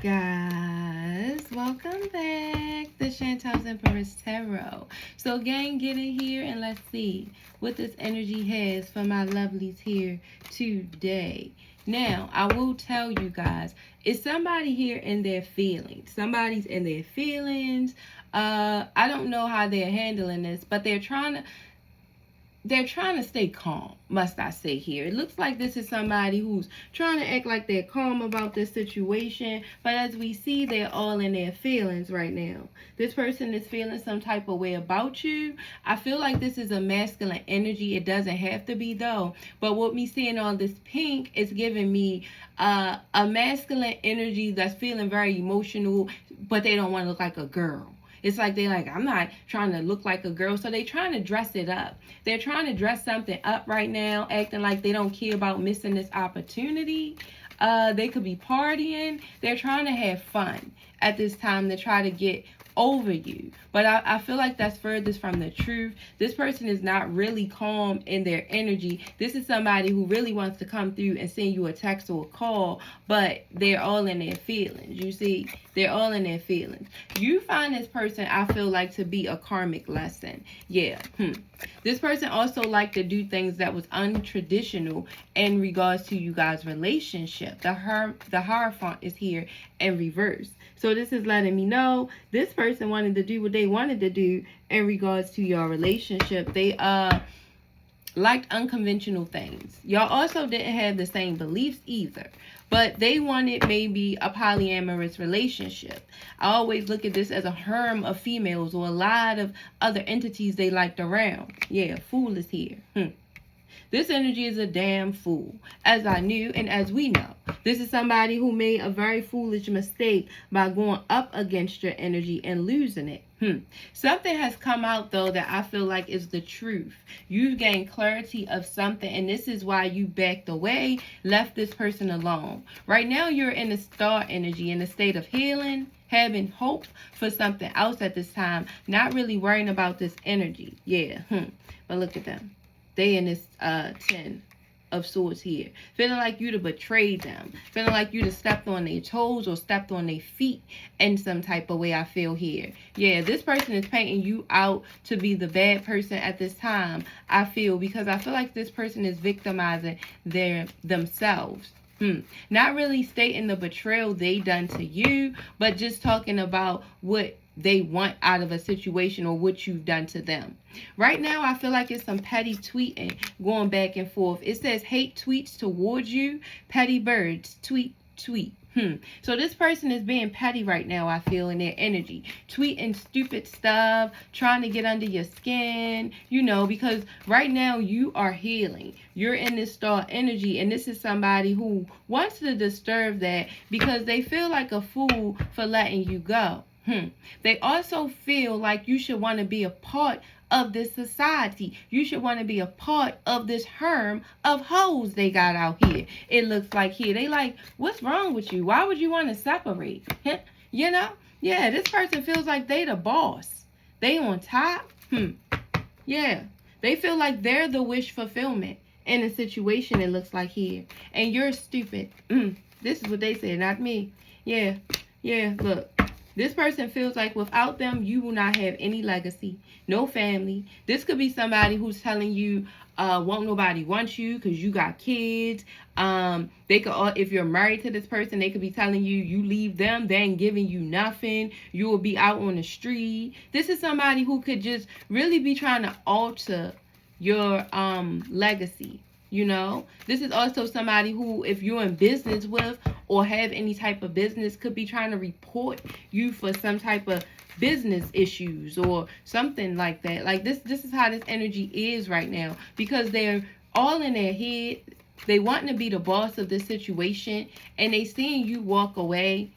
Guys, welcome back to Chantel's Empress Tarot. So gang, get in here and let's see what this energy has for my lovelies here today. Now, I will tell you guys, is somebody here in their feelings? Somebody's in their feelings. I don't know how they're handling this, but they're trying to stay calm, must I say here. It looks like this is somebody who's trying to act like they're calm about this situation, but as we see, they're all in their feelings right now. This person is feeling some type of way about you. I feel like this is a masculine energy. It doesn't have to be though, but what me seeing all this pink is giving me a masculine energy that's feeling very emotional, but they don't want to look like a girl. It's like they're like, I'm not trying to look like a girl. So they're trying to dress it up. They're trying to dress something up right now, acting like they don't care about missing this opportunity. They could be partying. They're trying to have fun at this time to try to get over you. But I feel like that's furthest from the truth. This person is not really calm in their energy. This is somebody who really wants to come through and send you a text or a call, but they're all in their feelings. You see, they're all in their feelings. You find this person, I feel like, to be a karmic lesson. Yeah. This person also liked to do things that was untraditional in regards to you guys' relationship. The Hierophant is here in reverse. So this is letting me know this person wanted to do what they wanted to do in regards to your relationship. They liked unconventional things. Y'all also didn't have the same beliefs either, but they wanted maybe a polyamorous relationship. I always look at this as a harem of females or a lot of other entities they liked around. Yeah, Fool is here. This energy is a damn fool, as I knew and as we know. This is somebody who made a very foolish mistake by going up against your energy and losing it. Something has come out, though, that I feel like is the truth. You've gained clarity of something, and this is why you backed away, left this person alone. Right now, you're in a star energy, in a state of healing, having hope for something else at this time, not really worrying about this energy. Yeah, but look at them. They in this 10 of swords here. Feeling like you'd have betrayed them. Feeling like you'd have stepped on their toes or stepped on their feet in some type of way, I feel here. Yeah, this person is painting you out to be the bad person at this time, I feel, because I feel like this person is victimizing themselves. Not really stating the betrayal they done to you, but just talking about what they want out of a situation or what you've done to them. Right now, I feel like it's some petty tweeting going back and forth. It says hate tweets towards you, petty birds, tweet. So this person is being petty right now, I feel, in their energy. Tweeting stupid stuff, trying to get under your skin, you know, because right now you are healing. You're in this star energy, and this is somebody who wants to disturb that because they feel like a fool for letting you go. They also feel like you should want to be a part of this society. You should want to be a part of this harem of hoes they got out here. It looks like here. They like, what's wrong with you? Why would you want to separate? You know? Yeah, this person feels like they the boss. They on top. Yeah. They feel like they're the wish fulfillment in a situation, it looks like here. And you're stupid. This is what they said, not me. Yeah, look. This person feels like without them, you will not have any legacy, no family. This could be somebody who's telling you, won't nobody want you because you got kids. They could, if you're married to this person, they could be telling you, you leave them, they ain't giving you nothing. You will be out on the street. This is somebody who could just really be trying to alter your legacy. You know, this is also somebody who, if you're in business with or have any type of business, could be trying to report you for some type of business issues or something like that. Like this is how this energy is right now, because they're all in their head. They wanting to be the boss of this situation, and they seeing you walk away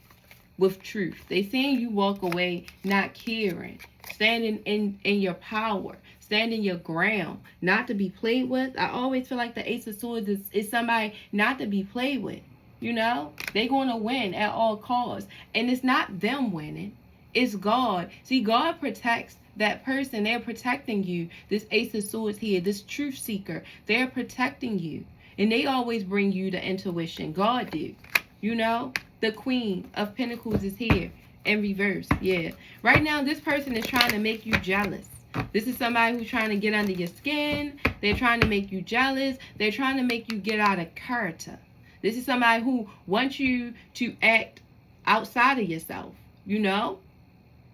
with truth. They seeing you walk away not caring, standing in your power, standing your ground, not to be played with. I always feel like the Ace of Swords is somebody not to be played with. You know, they're going to win at all costs. And it's not them winning. It's God. See, God protects that person. They're protecting you. This Ace of Swords here, this truth seeker, they're protecting you. And they always bring you the intuition. God did. You know, the Queen of Pentacles is here in reverse. Yeah. Right now, this person is trying to make you jealous. This is somebody who's trying to get under your skin. They're trying to make you jealous. They're trying to make you get out of character. This is somebody who wants you to act outside of yourself. You know?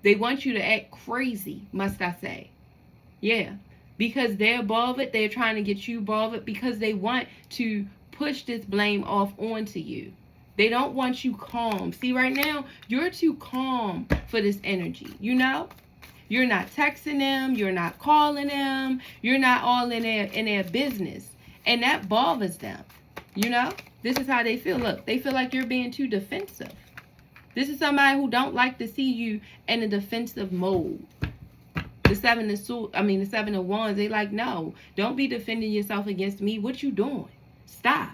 They want you to act crazy, must I say. Yeah. Because they're bothered. They're trying to get you bothered because they want to push this blame off onto you. They don't want you calm. See, right now, you're too calm for this energy. You know? You're not texting them. You're not calling them. You're not all in their business. And that bothers them. You know? This is how they feel. Look, they feel like you're being too defensive. This is somebody who don't like to see you in a defensive mode. The Seven of Wands, they like, no, don't be defending yourself against me. What you doing? Stop.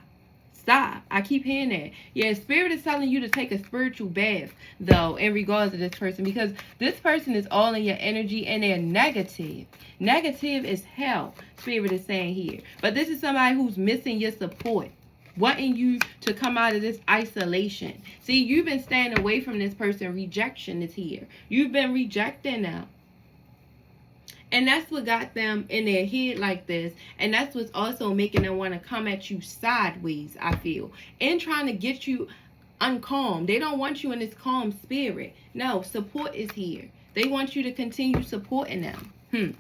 Stop. I keep hearing that. Yeah, Spirit is telling you to take a spiritual bath, though, in regards to this person. Because this person is all in your energy and they're negative. Negative is hell, Spirit is saying here. But this is somebody who's missing your support. Wanting you to come out of this isolation. See, you've been staying away from this person. Rejection is here. You've been rejecting them. And that's what got them in their head like this. And that's what's also making them want to come at you sideways, I feel. And trying to get you uncalm. They don't want you in this calm spirit. No, support is here. They want you to continue supporting them.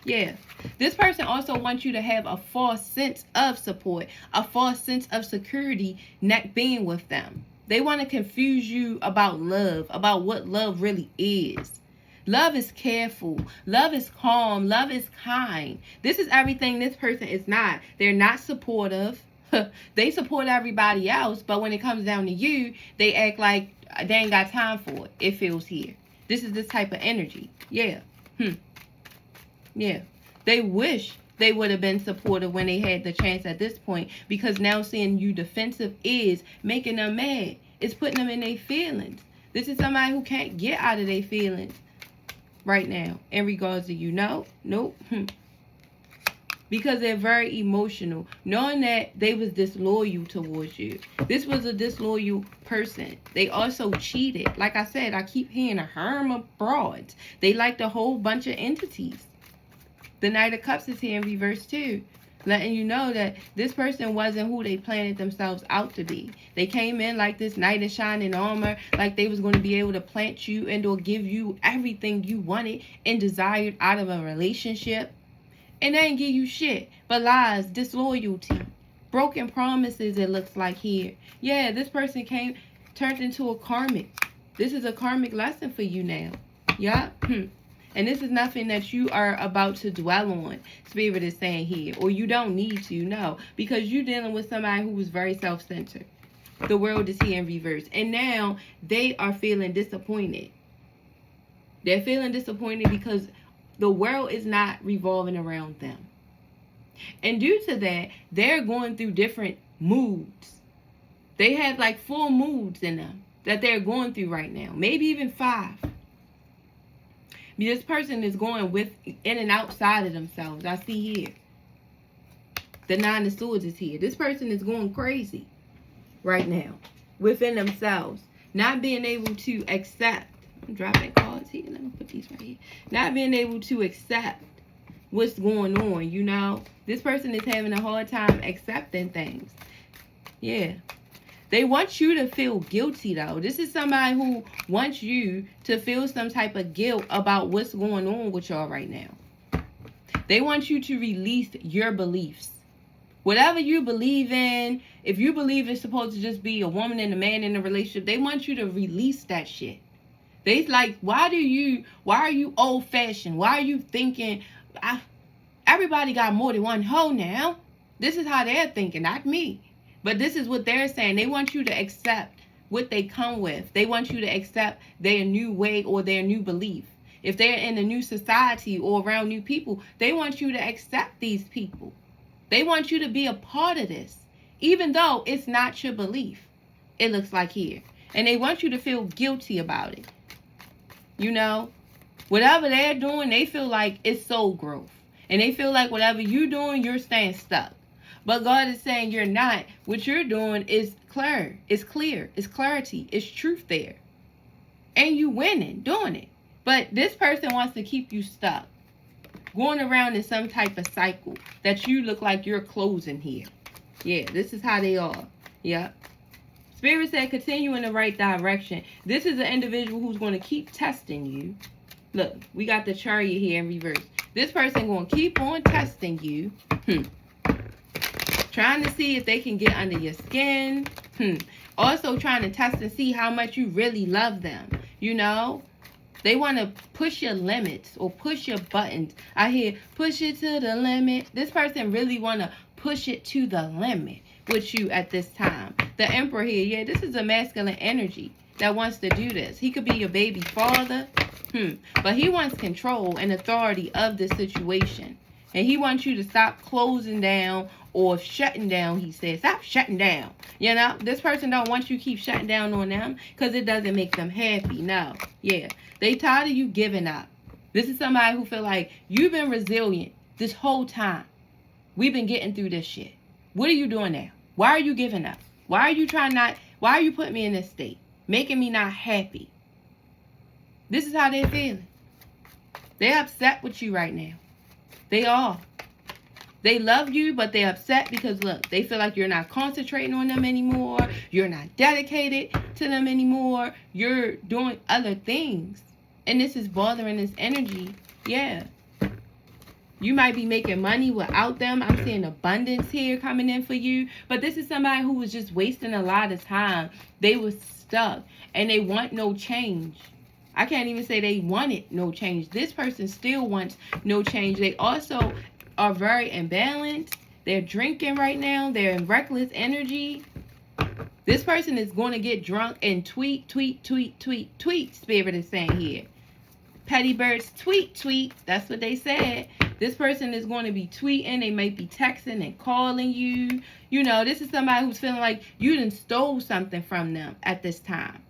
Yeah. This person also wants you to have a false sense of support. A false sense of security not being with them. They want to confuse you about love. About what love really is. Love is careful. Love is calm. Love is kind. This is everything this person is not. They're not supportive. They support everybody else, but when it comes down to you, they act like they ain't got time for it. It feels here. This is this type of energy. Yeah. Yeah. They wish they would have been supportive when they had the chance at this point, because now seeing you defensive is making them mad. It's putting them in their feelings. This is somebody who can't get out of their feelings right now in regards to you. No, nope. Because they're very emotional, knowing that they was disloyal towards you. This was a disloyal person. They also cheated. Like I said, I keep hearing a harem of frauds. They liked a whole bunch of entities. The Knight of Cups is here in reverse too, letting you know that this person wasn't who they planned themselves out to be. They came in like this knight in shining armor, like they was going to be able to plant you and or give you everything you wanted and desired out of a relationship. And they ain't give you shit but lies, disloyalty, broken promises, it looks like here. Yeah, this person turned into a karmic. This is a karmic lesson for you now. Yeah. And this is nothing that you are about to dwell on, Spirit is saying here. Or you don't need to, no. Because you're dealing with somebody who was very self-centered. The world is here in reverse. And now they are feeling disappointed. They're feeling disappointed because the world is not revolving around them. And due to that, they're going through different moods. They have like 4 moods in them that they're going through right now. Maybe even 5. This person is going in and outside of themselves. I see here. The 9 of Swords is here. This person is going crazy right now within themselves. Not being able to accept. I'm dropping cards here. Let me put these right here. Not being able to accept what's going on, you know. This person is having a hard time accepting things. Yeah. They want you to feel guilty, though. This is somebody who wants you to feel some type of guilt about what's going on with y'all right now. They want you to release your beliefs. Whatever you believe in, if you believe it's supposed to just be a woman and a man in a relationship, they want you to release that shit. They like, why are you old-fashioned? Why are you thinking, everybody got more than one hoe now? This is how they're thinking, not me. But this is what they're saying. They want you to accept what they come with. They want you to accept their new way or their new belief. If they're in a new society or around new people, they want you to accept these people. They want you to be a part of this, even though it's not your belief. It looks like here. And they want you to feel guilty about it. You know, whatever they're doing, they feel like it's soul growth. And they feel like whatever you're doing, you're staying stuck. But God is saying you're not. What you're doing is clear. It's clear. It's clarity. It's truth there. And you winning doing it. But this person wants to keep you stuck, going around in some type of cycle that you look like you're closing here. Yeah, this is how they are. Yep. Spirit said continue in the right direction. This is an individual who's going to keep testing you. Look, we got the Chariot here in reverse. This person going to keep on testing you. Trying to see if they can get under your skin. Also trying to test and see how much you really love them. You know? They want to push your limits or push your buttons. I hear push it to the limit. This person really want to push it to the limit with you at this time. The Emperor here, yeah, this is a masculine energy that wants to do this. He could be your baby father, but he wants control and authority of the situation. And he wants you to stop closing down or shutting down, he says. Stop shutting down. You know, this person don't want you to keep shutting down on them because it doesn't make them happy. No. Yeah. They tired of you giving up. This is somebody who feel like you've been resilient this whole time. We've been getting through this shit. What are you doing now? Why are you giving up? Why are you why are you putting me in this state? Making me not happy. This is how they're feeling. They're upset with you right now. They are. They love you, but they're upset because, look, they feel like you're not concentrating on them anymore. You're not dedicated to them anymore. You're doing other things. And this is bothering this energy. Yeah. You might be making money without them. I'm seeing abundance here coming in for you. But this is somebody who was just wasting a lot of time. They were stuck and they want no change. I can't even say they wanted no change. This person still wants no change. They also are very imbalanced. They're drinking right now. They're in reckless energy. This person is going to get drunk and tweet. Spirit is saying here. Petty birds tweet. That's what they said. This person is going to be tweeting. They might be texting and calling you. You know, this is somebody who's feeling like you done stole something from them at this time.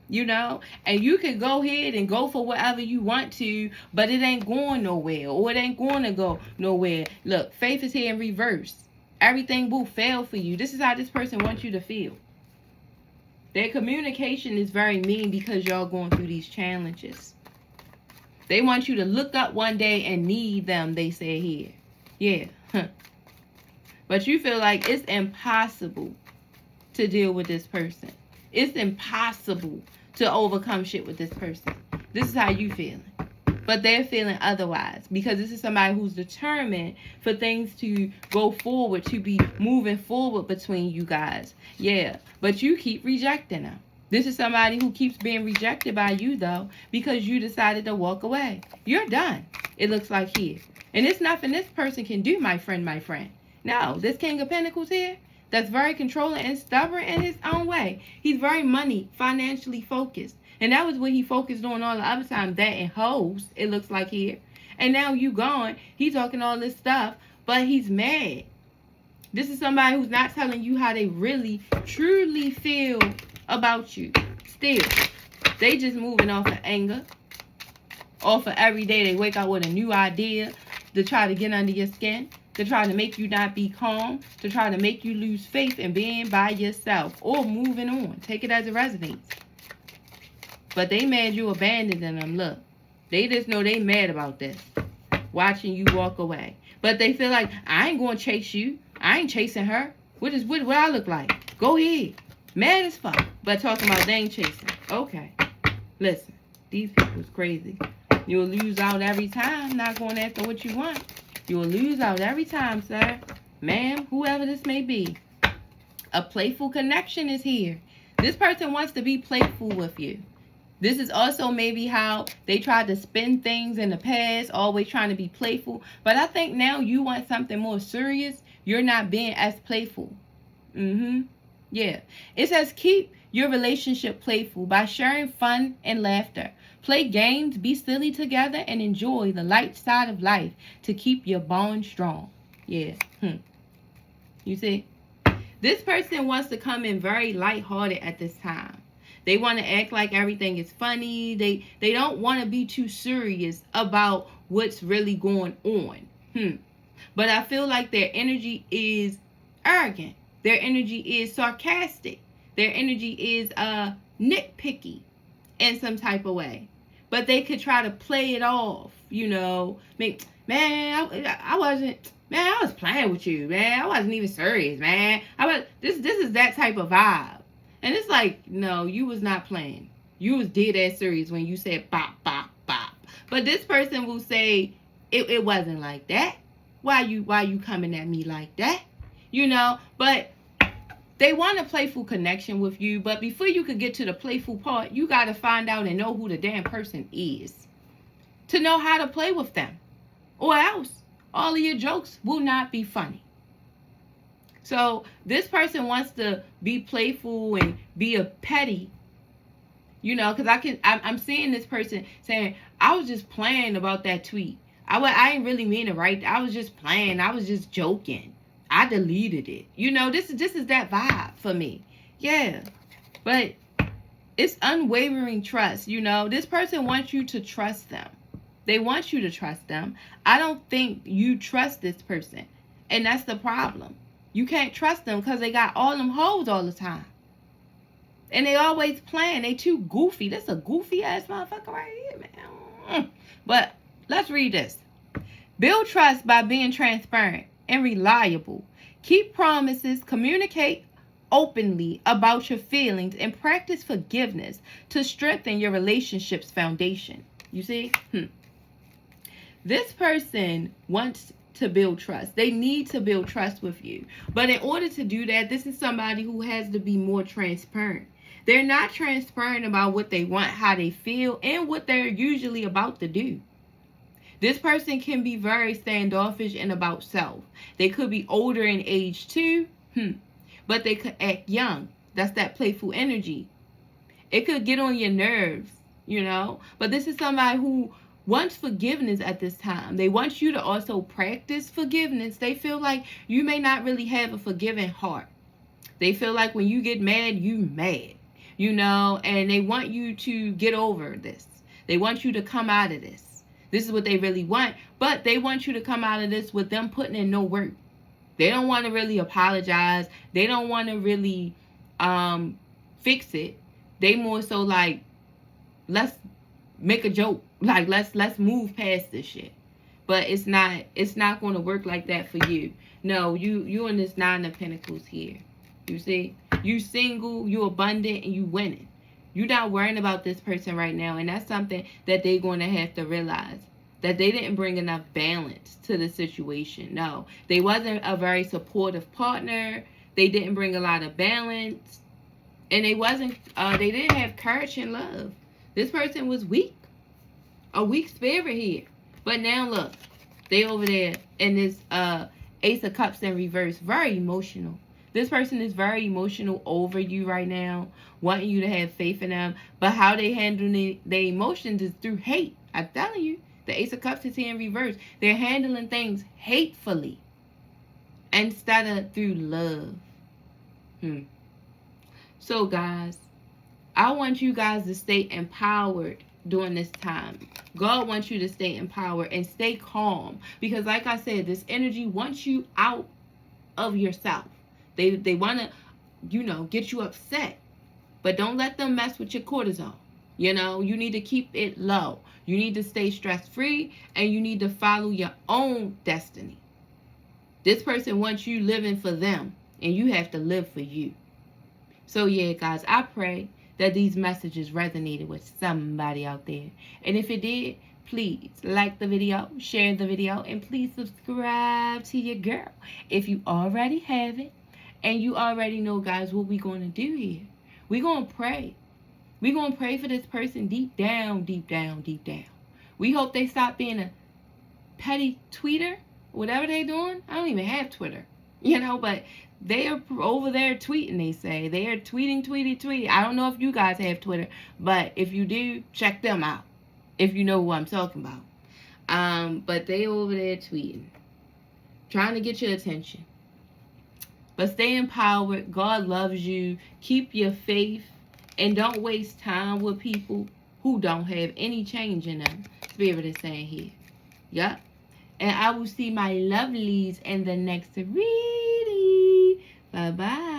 You know, and you can go ahead and go for whatever you want to, but it ain't going nowhere, or it ain't going to go nowhere. Look, faith is here in reverse. Everything will fail for you. This is how this person wants you to feel. Their communication is very mean because y'all going through these challenges. They want you to look up one day and need them, they say here. Yeah. But you feel like it's impossible to deal with this person. It's impossible to overcome shit with this person. This is how you feeling. But they're feeling otherwise because this is somebody who's determined for things to go forward, to be moving forward between you guys. Yeah, but you keep rejecting them. This is somebody who keeps being rejected by you, though, because you decided to walk away. You're done, it looks like here. And it's nothing this person can do, my friend. No, this King of Pentacles here, that's very controlling and stubborn in his own way. He's very financially focused. And that was what he focused on all the other time. That and hoes, it looks like here. And now you gone. He's talking all this stuff, but he's mad. This is somebody who's not telling you how they really, truly feel about you. Still, they just moving off of anger. Off of every day they wake up with a new idea to try to get under your skin. To try to make you not be calm, to try to make you lose faith in being by yourself or moving on. Take it as a residence. But they mad you abandoning them. Look, they just know they mad about this. Watching you walk away. But they feel like, I ain't going to chase you. I ain't chasing her. What I look like? Go ahead. Mad as fuck. But talking about they ain't chasing. Okay. Listen, these people's crazy. You'll lose out every time not going after what you want. You'll lose out every time, sir. Ma'am, whoever this may be. A playful connection is here. This person wants to be playful with you. This is also maybe how they tried to spin things in the past, always trying to be playful. But I think now you want something more serious. You're not being as playful. Yeah. It says keep your relationship playful by sharing fun and laughter. Play games, be silly together, and enjoy the light side of life to keep your bond strong. Yeah. You see? This person wants to come in very lighthearted at this time. They want to act like everything is funny. They don't want to be too serious about what's really going on. But I feel like their energy is arrogant. Their energy is sarcastic. Their energy is nitpicky in some type of way. But they could try to play it off, you know. Man, I wasn't, man, I was playing with you, man. I wasn't even serious, man. This is that type of vibe. And it's like, no, you was not playing. You was dead ass serious when you said bop, bop, bop. But this person will say, it wasn't like that. Why you coming at me like that? You know, but they want a playful connection with you. But before you could get to the playful part, you got to find out and know who the damn person is to know how to play with them. Or else, all of your jokes will not be funny. So this person wants to be playful and be a petty, you know, because I'm seeing this person saying, I was just playing about that tweet. I didn't really mean it, right? I was just playing. I was just joking. I deleted it. You know, this is that vibe for me. Yeah. But it's unwavering trust, you know. This person wants you to trust them. They want you to trust them. I don't think you trust this person. And that's the problem. You can't trust them because they got all them hoes all the time. And they always playing. They too goofy. That's a goofy ass motherfucker right here, man. But let's read this. Build trust by being transparent and reliable. Keep promises. Communicate openly about your feelings and practice forgiveness to strengthen your relationship's foundation. You see? This person wants to build trust. They need to build trust with you. But in order to do that, this is somebody who has to be more transparent. They're not transparent about what they want, how they feel, and what they're usually about to do. This person can be very standoffish and about self. They could be older in age too, but they could act young. That's that playful energy. It could get on your nerves, you know. But this is somebody who wants forgiveness at this time. They want you to also practice forgiveness. They feel like you may not really have a forgiving heart. They feel like when you get mad, you mad, you know, and they want you to get over this. They want you to come out of this. This is what they really want, but they want you to come out of this with them putting in no work. They don't want to really apologize. They don't want to really fix it. They more so like, let's make a joke. Like, let's move past this shit. But it's not going to work like that for you. No, you in this 9 of Pentacles here. You see? You single, you abundant, and you winning. You're not worrying about this person right now. And that's something that they're going to have to realize. That they didn't bring enough balance to the situation. No. They wasn't a very supportive partner. They didn't bring a lot of balance. And they didn't have courage and love. This person was weak. A weak spirit here. But now look. They over there in this Ace of Cups in reverse. Very emotional. This person is very emotional over you right now, wanting you to have faith in them. But how they handle their emotions is through hate. I'm telling you, the Ace of Cups is here in reverse. They're handling things hatefully instead of through love. So, guys, I want you guys to stay empowered during this time. God wants you to stay empowered and stay calm. Because, like I said, this energy wants you out of yourself. They want to, you know, get you upset. But don't let them mess with your cortisol. You know, you need to keep it low. You need to stay stress-free. And you need to follow your own destiny. This person wants you living for them. And you have to live for you. So, yeah, guys, I pray that these messages resonated with somebody out there. And if it did, please like the video, share the video, and please subscribe to your girl if you already have it. And you already know, guys, what we're going to do here. We're going to pray. We're going to pray for this person deep down, deep down, deep down. We hope they stop being a petty tweeter, whatever they're doing. I don't even have Twitter, you know, but they are over there tweeting, they say. They are tweeting. I don't know if you guys have Twitter, but if you do, check them out if you know who I'm talking about. But they over there tweeting, trying to get your attention. But stay empowered. God loves you. Keep your faith. And don't waste time with people who don't have any change in them. Spirit is saying here. Yup. And I will see my lovelies in the next reading. Bye-bye.